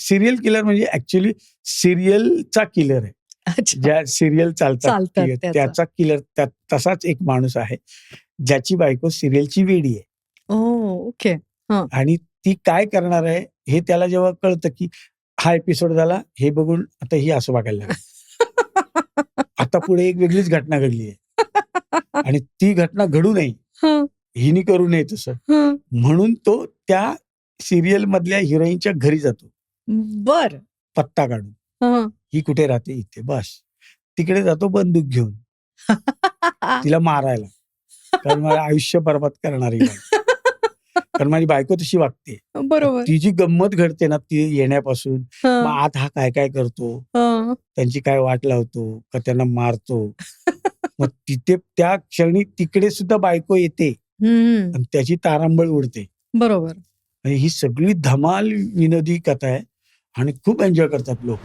Serial killer म्हणजे actually सिरियलचा killer आहे. अच्छा. ज्या सिरियल चालतात चालतात त्याचा. त्याचा किलर. तसाच एक माणूस आहे ज्याची बायको सिरियलची वेडी आहे. ओके. हां. आणि ती काय करणार आहे हे त्याला जेव्हा कळतं की हा एपिसोड झाला, हे बघून आता ही असं वागायला लागली. आता पुढे एक वेगळीच घटना घडली आहे आणि ती घटना घडू नये, हं, हिने करू नये तसं, हं. म्हणून तो त्या सिरियल मधल्या हिरोईनच्या घरी जातो बर. पत्ता काढून. हं. ही कुठे राहते? इथे. बस तिकडे जातो बंदूक घेऊन तिला मारायला, कारण मला आयुष्य बरबाद करणारी बाई. कारण माझी बायको तशी वागते. बरोबर. ती जी गंमत घडते ना ती येण्यापासून, मग हं, आत हा काय काय करतो, हं. त्यांची काय वाट लावतो का त्यांना मारतो. मग तिथे त्या क्षणी तिकडे सुद्धा बायको येते हं. आणि त्याची तारांबळ उडते. बरोबर. आणि ही सगळी धमाल विनोदी कथा आहे आणि खूप एन्जॉय करतात लोक.